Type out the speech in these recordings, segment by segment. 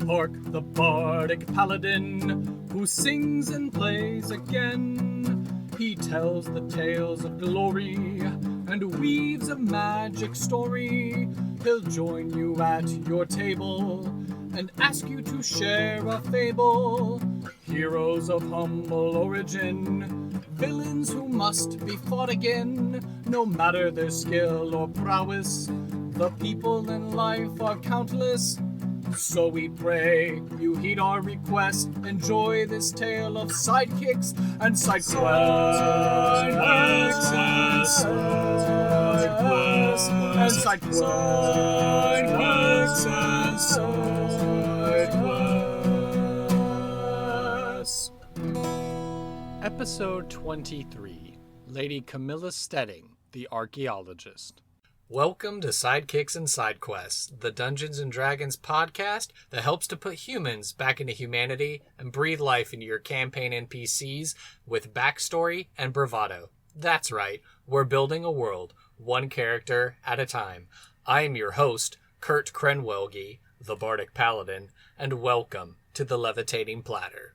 Hark the bardic paladin, who sings and plays again. He tells the tales of glory and weaves a magic story. He'll join you at your table and ask you to share a fable. Heroes of humble origin, villains who must be fought again. No matter their skill or prowess, the people in life are countless. So we pray you heed our request. Enjoy this tale of sidekicks and side quests. Episode 23, Lady Camilla Steading, the Archaeologist. Welcome to Sidekicks and Side Quests, the Dungeons & Dragons podcast that helps to put humans back into humanity and breathe life into your campaign NPCs with backstory and bravado. That's right, we're building a world, one character at a time. I am your host, Kurt Krenwelge, the Bardic Paladin, and welcome to the Levitating Platter.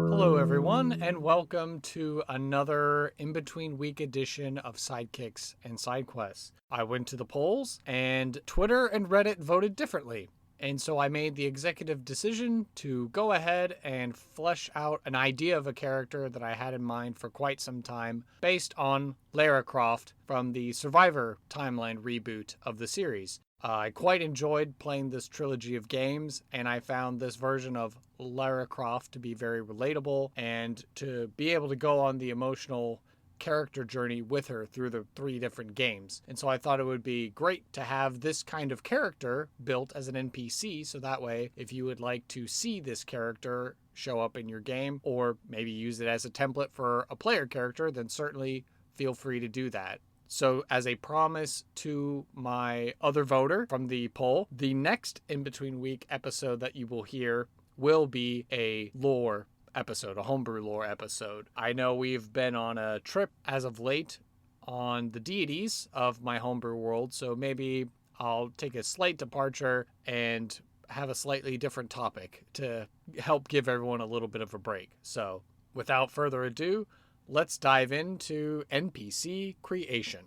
Hello everyone, and welcome to another in-between week edition of Sidekicks and Side Quests. I went to the polls, and Twitter and Reddit voted differently. And so I made the executive decision to go ahead and flesh out an idea of a character that I had in mind for quite some time, based on Lara Croft from the Survivor timeline reboot of the series. I quite enjoyed playing this trilogy of games, and I found this version of Lara Croft to be very relatable and to be able to go on the emotional character journey with her through the 3 different games. And so I thought it would be great to have this kind of character built as an NPC, so that way if you would like to see this character show up in your game, or maybe use it as a template for a player character, then certainly feel free to do that. So as a promise to my other voter from the poll, the next in-between week episode that you will hear will be a lore episode, a homebrew lore episode. I know we've been on a trip as of late on the deities of my homebrew world, so maybe I'll take a slight departure and have a slightly different topic to help give everyone a little bit of a break. So without further ado, let's dive into NPC creation.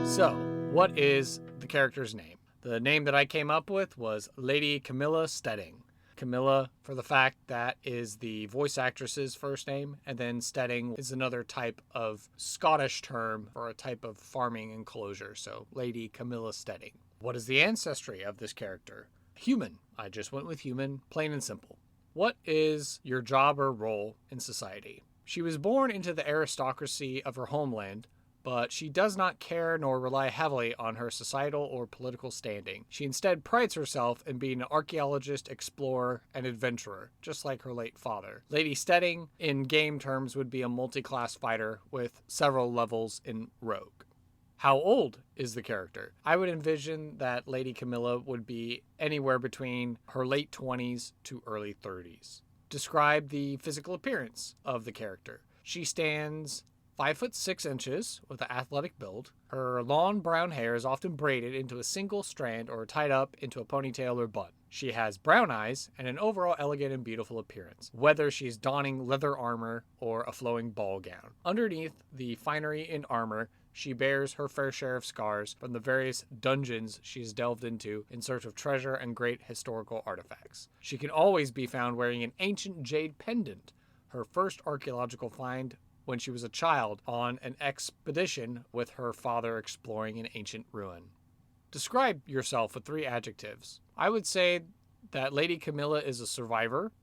So, what is the character's name? The name that I came up with was Lady Camilla Steading. Camilla, for the fact that is the voice actress's first name, and then Steading is another type of Scottish term for a type of farming enclosure. So, Lady Camilla Steading. What is the ancestry of this character? Human. I just went with human, plain and simple. What is your job or role in society? She was born into the aristocracy of her homeland, but she does not care nor rely heavily on her societal or political standing. She instead prides herself in being an archaeologist, explorer, and adventurer, just like her late father. Lady Steading, in game terms, would be a multi-class fighter with several levels in rogue. How old is the character? I would envision that Lady Camilla would be anywhere between her late 20s to early 30s. Describe the physical appearance of the character. She stands 5'6" with an athletic build. Her long brown hair is often braided into a single strand or tied up into a ponytail or bun. She has brown eyes and an overall elegant and beautiful appearance, whether she's donning leather armor or a flowing ball gown. Underneath the finery and armor, she bears her fair share of scars from the various dungeons she's delved into in search of treasure and great historical artifacts. She can always be found wearing an ancient jade pendant, her first archaeological find when she was a child on an expedition with her father exploring an ancient ruin. Describe yourself with 3 adjectives. I would say that Lady Camilla is a survivor,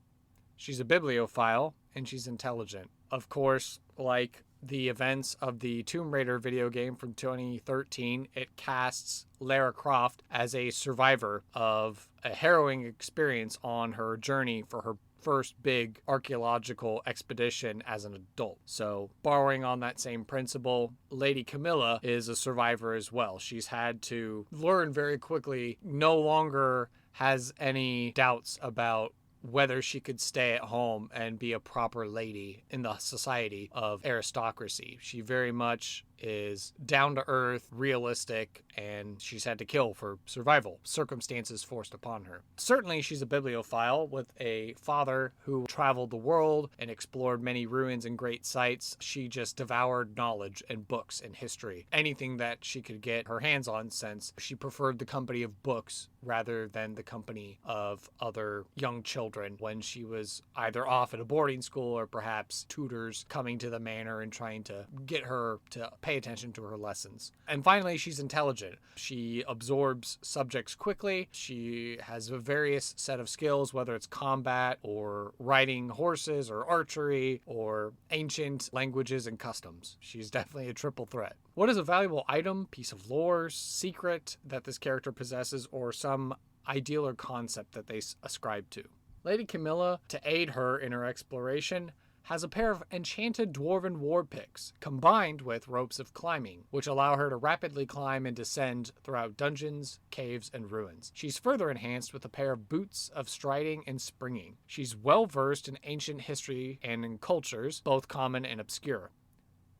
she's a bibliophile, and she's intelligent. Of course, like the events of the Tomb Raider video game from 2013, it casts Lara Croft as a survivor of a harrowing experience on her journey for her first big archaeological expedition as an adult. So, borrowing on that same principle, Lady Camilla is a survivor as well. She's had to learn very quickly, no longer has any doubts about whether she could stay at home and be a proper lady in the society of aristocracy. She very much is down to earth, realistic, and she's had to kill for survival, circumstances forced upon her. Certainly, she's a bibliophile with a father who traveled the world and explored many ruins and great sites. She just devoured knowledge and books and history, anything that she could get her hands on, since she preferred the company of books rather than the company of other young children when she was either off at a boarding school or perhaps tutors coming to the manor and trying to get her to pay attention to her lessons. And finally, she's intelligent. She absorbs subjects quickly. She has a various set of skills, whether it's combat or riding horses or archery or ancient languages and customs. She's definitely a triple threat. What is a valuable item, piece of lore, secret that this character possesses, or some ideal or concept that they ascribe to? Lady Camilla, to aid her in her exploration, has a pair of enchanted dwarven war picks, combined with ropes of climbing, which allow her to rapidly climb and descend throughout dungeons, caves, and ruins. She's further enhanced with a pair of boots of striding and springing. She's well versed in ancient history and in cultures, both common and obscure.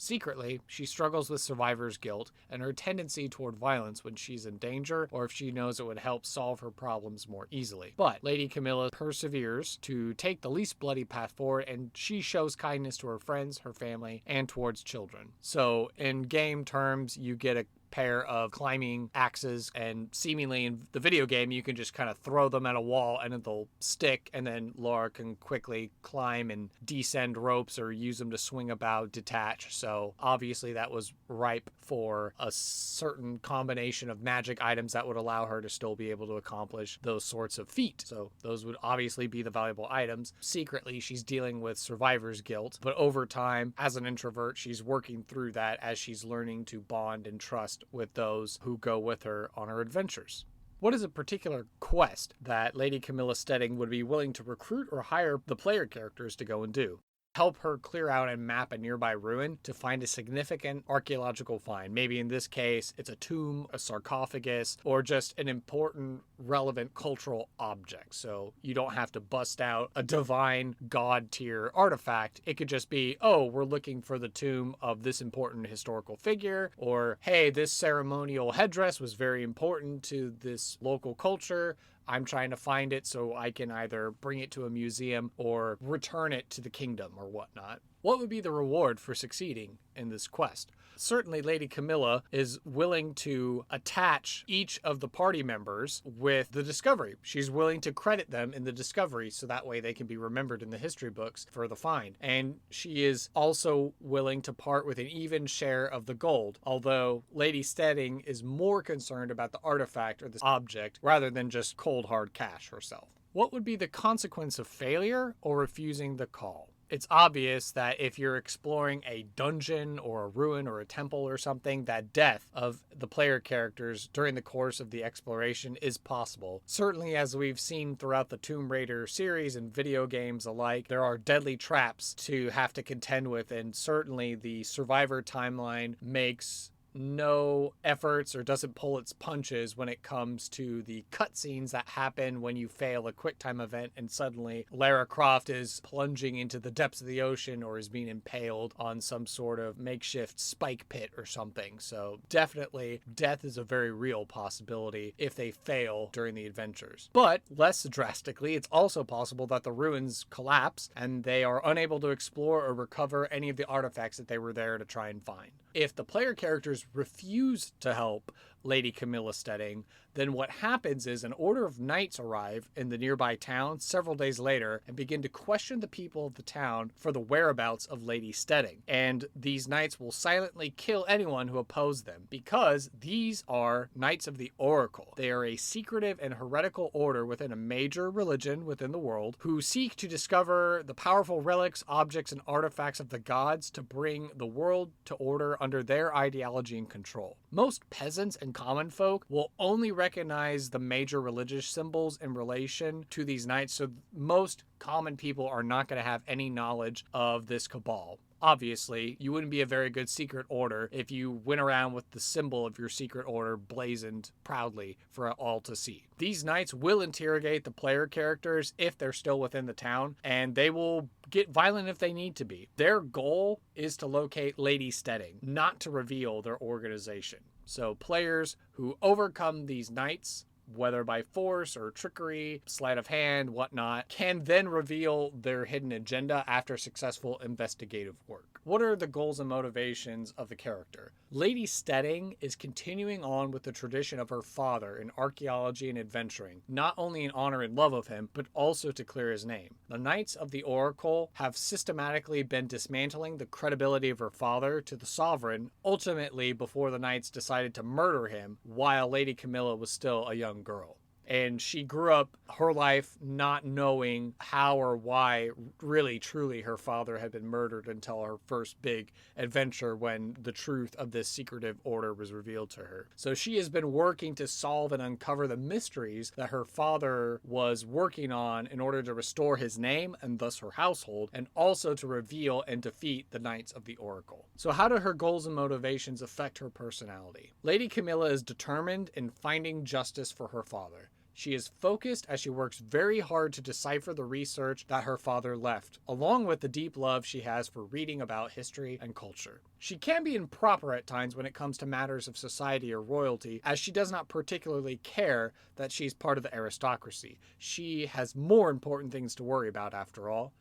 Secretly, she struggles with survivor's guilt and her tendency toward violence when she's in danger or if she knows it would help solve her problems more easily. But Lady Camilla perseveres to take the least bloody path forward, and she shows kindness to her friends, her family, and towards children. So in game terms, you get a pair of climbing axes, and seemingly in the video game you can just kind of throw them at a wall and they'll stick, and then Laura can quickly climb and descend ropes or use them to swing about, detach. So obviously that was ripe for a certain combination of magic items that would allow her to still be able to accomplish those sorts of feat. So those would obviously be the valuable items. Secretly, she's dealing with survivor's guilt, but over time, as an introvert, she's working through that as she's learning to bond and trust with those who go with her on her adventures. What is a particular quest that Lady Camilla Steading would be willing to recruit or hire the player characters to go and do? Help her clear out and map a nearby ruin to find a significant archaeological find. Maybe in this case, it's a tomb, a sarcophagus, or just an important, relevant cultural object. So you don't have to bust out a divine god tier artifact. It could just be, oh, we're looking for the tomb of this important historical figure, or hey, this ceremonial headdress was very important to this local culture. I'm trying to find it so I can either bring it to a museum or return it to the kingdom or whatnot. What would be the reward for succeeding in this quest? Certainly, Lady Camilla is willing to attach each of the party members with the discovery. She's willing to credit them in the discovery so that way they can be remembered in the history books for the find. And she is also willing to part with an even share of the gold, although Lady Steading is more concerned about the artifact or the object rather than just cold hard cash herself. What would be the consequence of failure or refusing the call? It's obvious that if you're exploring a dungeon or a ruin or a temple or something, that death of the player characters during the course of the exploration is possible. Certainly, as we've seen throughout the Tomb Raider series and video games alike, there are deadly traps to have to contend with, and certainly the survivor timeline makes no efforts or doesn't pull its punches when it comes to the cutscenes that happen when you fail a QuickTime event and suddenly Lara Croft is plunging into the depths of the ocean or is being impaled on some sort of makeshift spike pit or something. So definitely death is a very real possibility if they fail during the adventures. But less drastically, it's also possible that the ruins collapse and they are unable to explore or recover any of the artifacts that they were there to try and find. If the player characters refuse to help Lady Camilla Steading, then what happens is an order of knights arrive in the nearby town several days later and begin to question the people of the town for the whereabouts of Lady Steading. And these knights will silently kill anyone who opposes them because these are Knights of the Oracle. They are a secretive and heretical order within a major religion within the world who seek to discover the powerful relics, objects, and artifacts of the gods to bring the world to order under their ideology and control. Most peasants and common folk will only recognize the major religious symbols in relation to these knights, so most common people are not going to have any knowledge of this cabal. Obviously, you wouldn't be a very good secret order if you went around with the symbol of your secret order blazoned proudly for all to see. These knights will interrogate the player characters if they're still within the town, and they will get violent if they need to be. Their goal is to locate Lady Steading, not to reveal their organization. So players who overcome these knights, whether by force or trickery, sleight of hand, whatnot, can then reveal their hidden agenda after successful investigative work. What are the goals and motivations of the character? Lady Steading is continuing on with the tradition of her father in archaeology and adventuring, not only in honor and love of him, but also to clear his name. The Knights of the Oracle have systematically been dismantling the credibility of her father to the sovereign, ultimately before the Knights decided to murder him while Lady Camilla was still a young girl. And she grew up her life not knowing how or why really truly her father had been murdered until her first big adventure when the truth of this secretive order was revealed to her. So she has been working to solve and uncover the mysteries that her father was working on in order to restore his name and thus her household, and also to reveal and defeat the Knights of the Oracle. So how do her goals and motivations affect her personality? Lady Camilla is determined in finding justice for her father. She is focused as she works very hard to decipher the research that her father left, along with the deep love she has for reading about history and culture. She can be improper at times when it comes to matters of society or royalty, as she does not particularly care that she's part of the aristocracy. She has more important things to worry about after all.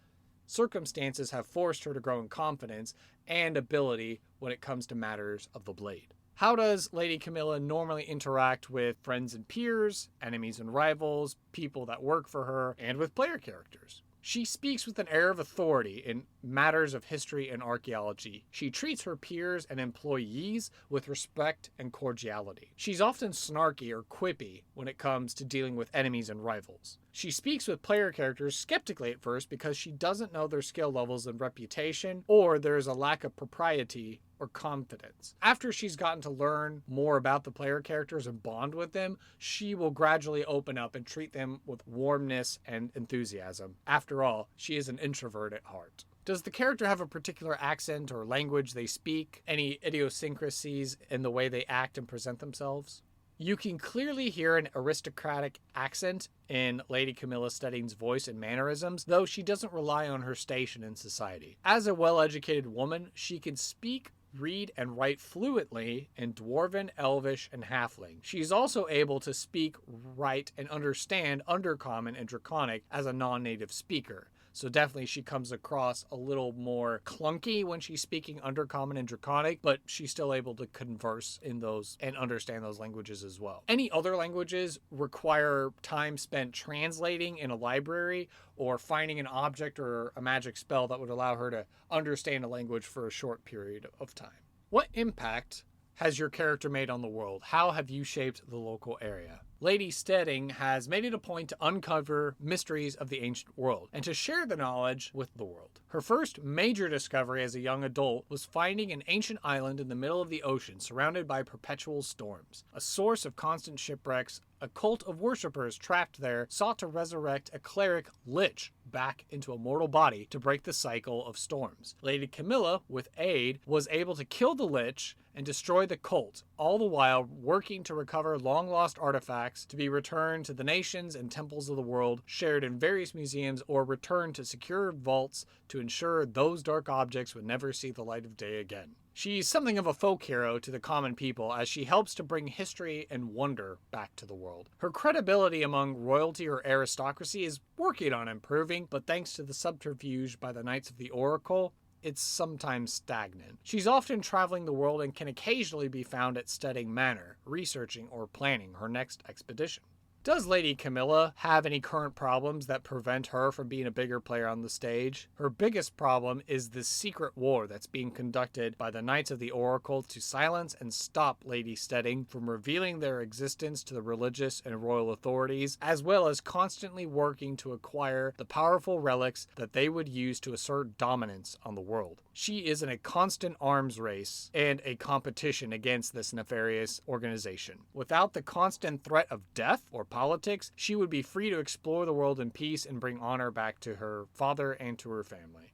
Circumstances have forced her to grow in confidence and ability when it comes to matters of the blade. How does Lady Camilla normally interact with friends and peers, enemies and rivals, people that work for her, and with player characters? She speaks with an air of authority in matters of history and archaeology. She treats her peers and employees with respect and cordiality. She's often snarky or quippy when it comes to dealing with enemies and rivals. She speaks with player characters skeptically at first because she doesn't know their skill levels and reputation, or there is a lack of propriety or confidence. After she's gotten to learn more about the player characters and bond with them, she will gradually open up and treat them with warmness and enthusiasm. After all, she is an introvert at heart. Does the character have a particular accent or language they speak? Any idiosyncrasies in the way they act and present themselves? You can clearly hear an aristocratic accent in Lady Camilla Steading's voice and mannerisms, though she doesn't rely on her station in society. As a well-educated woman, she can speak, read, and write fluently in Dwarven, Elvish, and Halfling. She's also able to speak, write, and understand Undercommon and Draconic as a non-native speaker. So definitely she comes across a little more clunky when she's speaking Undercommon and Draconic, but she's still able to converse in those and understand those languages as well. Any other languages require time spent translating in a library or finding an object or a magic spell that would allow her to understand a language for a short period of time. What impact has your character made on the world? How have you shaped the local area? Lady Steading has made it a point to uncover mysteries of the ancient world and to share the knowledge with the world. Her first major discovery as a young adult was finding an ancient island in the middle of the ocean surrounded by perpetual storms. A source of constant shipwrecks, a cult of worshippers trapped there sought to resurrect a cleric lich back into a mortal body to break the cycle of storms. Lady Camilla, with aid, was able to kill the lich and destroy the cult, all the while working to recover long-lost artifacts to be returned to the nations and temples of the world, shared in various museums, or returned to secure vaults to ensure those dark objects would never see the light of day again. She's something of a folk hero to the common people as she helps to bring history and wonder back to the world. Her credibility among royalty or aristocracy is working on improving, but thanks to the subterfuge by the Knights of the Oracle, it's sometimes stagnant. She's often traveling the world and can occasionally be found at Steading Manor, researching or planning her next expedition. Does Lady Camilla have any current problems that prevent her from being a bigger player on the stage? Her biggest problem is this secret war that's being conducted by the Knights of the Oracle to silence and stop Lady Steading from revealing their existence to the religious and royal authorities, as well as constantly working to acquire the powerful relics that they would use to assert dominance on the world. She is in a constant arms race and a competition against this nefarious organization. Without the constant threat of death or politics, she would be free to explore the world in peace and bring honor back to her father and to her family.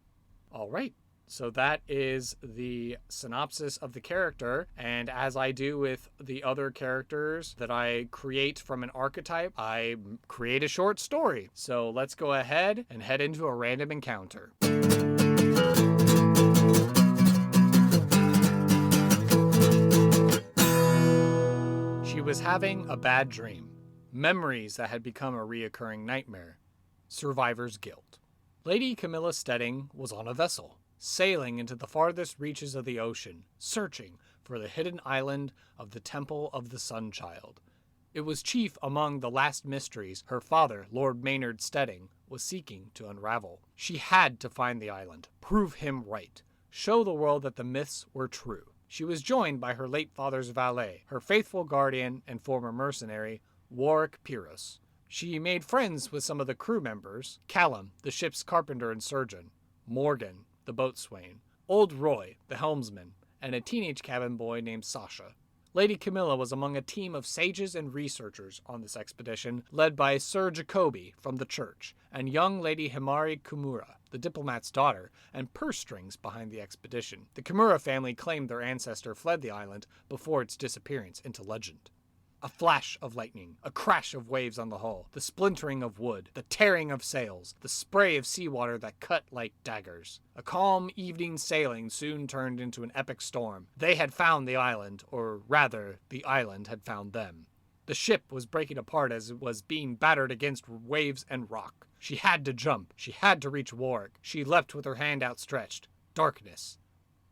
All right. So that is the synopsis of the character, and as I do with the other characters that I create from an archetype, I create a short story. So let's go ahead and head into a random encounter. She was having a bad dream. Memories that had become a reoccurring nightmare. Survivor's guilt. Lady Camilla Steading was on a vessel, sailing into the farthest reaches of the ocean, searching for the hidden island of the Temple of the Sun Child. It was chief among the last mysteries her father, Lord Maynard Steading, was seeking to unravel. She had to find the island, prove him right, show the world that the myths were true. She was joined by her late father's valet, her faithful guardian and former mercenary, Warwick Pyrrhus. She made friends with some of the crew members, Callum, the ship's carpenter and surgeon, Morgan, the boatswain, Old Roy, the helmsman, and a teenage cabin boy named Sasha. Lady Camilla was among a team of sages and researchers on this expedition, led by Sir Jacoby from the church, and young Lady Himari Kumura, the diplomat's daughter, and purse strings behind the expedition. The Kumura family claimed their ancestor fled the island before its disappearance into legend. A flash of lightning, a crash of waves on the hull, the splintering of wood, the tearing of sails, the spray of seawater that cut like daggers. A calm evening sailing soon turned into an epic storm. They had found the island, or rather, the island had found them. The ship was breaking apart as it was being battered against waves and rock. She had to jump. She had to reach Warwick. She leapt with her hand outstretched. Darkness.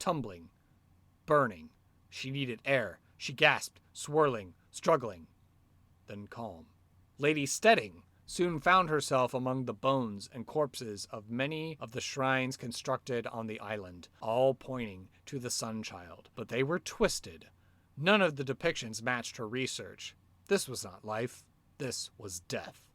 Tumbling. Burning. She needed air. She gasped, swirling, struggling, then calm. Lady Steading soon found herself among the bones and corpses of many of the shrines constructed on the island, all pointing to the Sun Child. But they were twisted. None of the depictions matched her research. This was not life. This was death.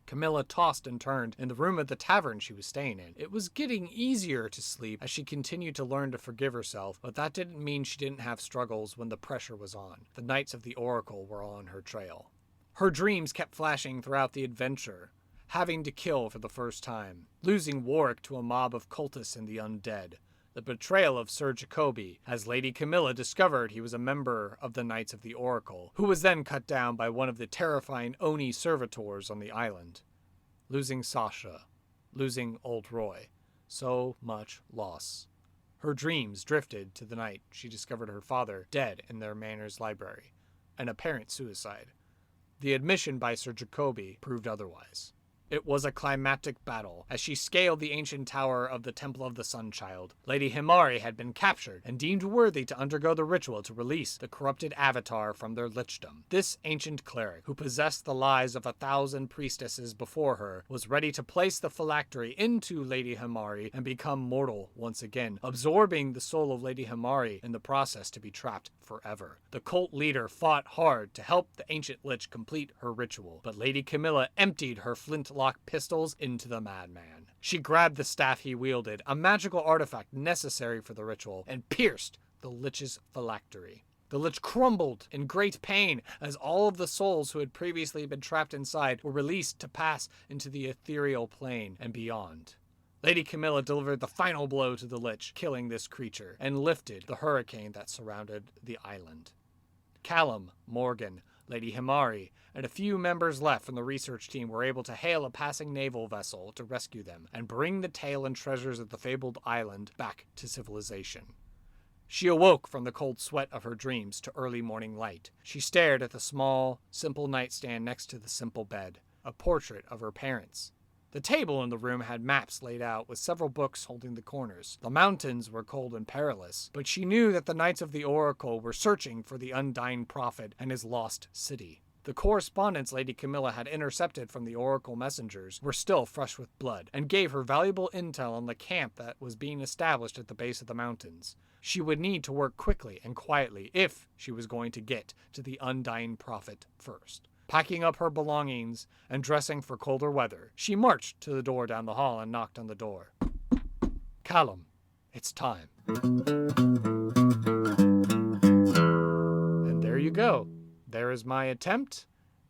Camilla tossed and turned in the room of the tavern she was staying in. It was getting easier to sleep as she continued to learn to forgive herself, but that didn't mean she didn't have struggles when the pressure was on. The Knights of the Oracle were on her trail. Her dreams kept flashing throughout the adventure, having to kill for the first time, losing Warwick to a mob of cultists and the undead, the betrayal of Sir Jacoby, as Lady Camilla discovered he was a member of the Knights of the Oracle, who was then cut down by one of the terrifying Oni servitors on the island. Losing Sasha, losing Old Roy. So much loss. Her dreams drifted to the night she discovered her father dead in their manor's library, an apparent suicide. The admission by Sir Jacoby proved otherwise. It was a climactic battle. As she scaled the ancient tower of the Temple of the Sun Child, Lady Himari had been captured and deemed worthy to undergo the ritual to release the corrupted avatar from their lichdom. This ancient cleric, who possessed the lies of 1,000 priestesses before her, was ready to place the phylactery into Lady Himari and become mortal once again, absorbing the soul of Lady Himari in the process to be trapped forever. The cult leader fought hard to help the ancient lich complete her ritual, but Lady Camilla emptied her flintlock pistols into the madman. She grabbed the staff he wielded, a magical artifact necessary for the ritual, and pierced the lich's phylactery. The lich crumbled in great pain as all of the souls who had previously been trapped inside were released to pass into the ethereal plane and beyond. Lady Camilla delivered the final blow to the lich, killing this creature, and lifted the hurricane that surrounded the island. Callum, Morgan, Lady Himari, and a few members left from the research team were able to hail a passing naval vessel to rescue them and bring the tale and treasures of the fabled island back to civilization. She awoke from the cold sweat of her dreams to early morning light. She stared at the small, simple nightstand next to the simple bed, a portrait of her parents. The table in the room had maps laid out with several books holding the corners. The mountains were cold and perilous, but she knew that the Knights of the Oracle were searching for the undying prophet and his lost city. The correspondence Lady Camilla had intercepted from the Oracle messengers were still fresh with blood, and gave her valuable intel on the camp that was being established at the base of the mountains. She would need to work quickly and quietly if she was going to get to the undying prophet first. Packing up her belongings and dressing for colder weather, she marched to the door down the hall and knocked on the door. Callum, it's time. And there you go. There is my attempt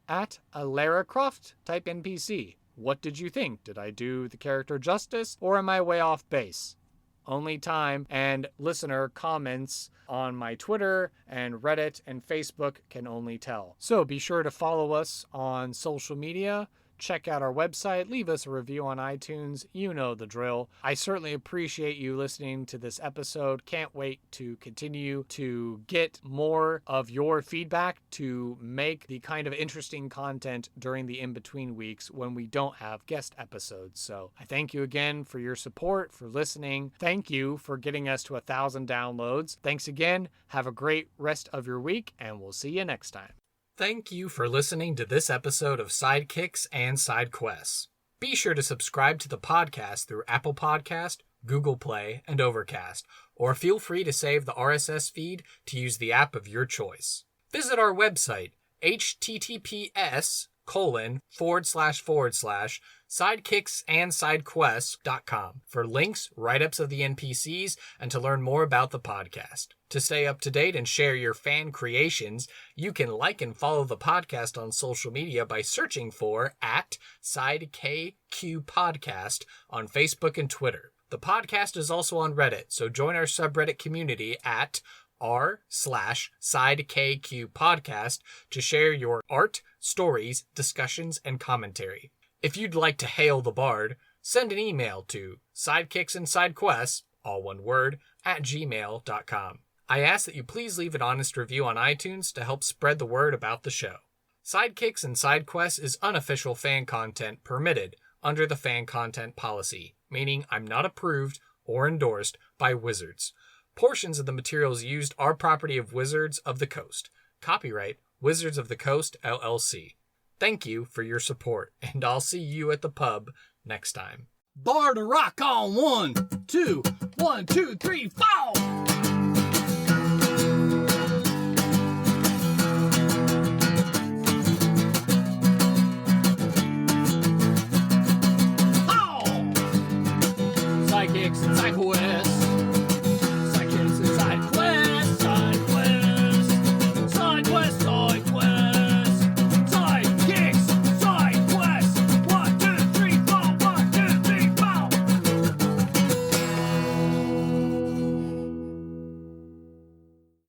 at a Lara Croft type NPC. What did you think? Did I do the character justice, or am I way off base? Only time and listener comments on my Twitter and Reddit and Facebook can only tell. So be sure to follow us on social media. Check out our website, leave us a review on iTunes. You know the drill. I certainly appreciate you listening to this episode. Can't wait to continue to get more of your feedback to make the kind of interesting content during the in-between weeks when we don't have guest episodes. So I thank you again for your support, for listening. Thank you for getting us to 1,000 downloads. Thanks again. Have a great rest of your week, and we'll see you next time. Thank you for listening to this episode of Sidekicks and Side Quests. Be sure to subscribe to the podcast through Apple Podcast, Google Play, and Overcast, or feel free to save the RSS feed to use the app of your choice. Visit our website, https://sidekicksandsidequests.com for links, write-ups of the NPCs, and to learn more about the podcast. To stay up to date and share your fan creations, you can like and follow the podcast on social media by searching for @SideKQPodcast on Facebook and Twitter. The podcast is also on Reddit, so join our subreddit community at r/SideKQPodcast to share your art, stories, discussions, and commentary. If you'd like to hail the bard, send an email to sidekicksandsidequests, all one word, @gmail.com. I ask that you please leave an honest review on iTunes to help spread the word about the show. Sidekicks and Side Quests is unofficial fan content permitted under the fan content policy, meaning I'm not approved or endorsed by Wizards. Portions of the materials used are property of Wizards of the Coast. Copyright Wizards of the Coast, LLC. Thank you for your support, and I'll see you at the pub next time. Bar to rock on 1, 2, 1, 2, 3, 4! Sidekicks and Side Quests.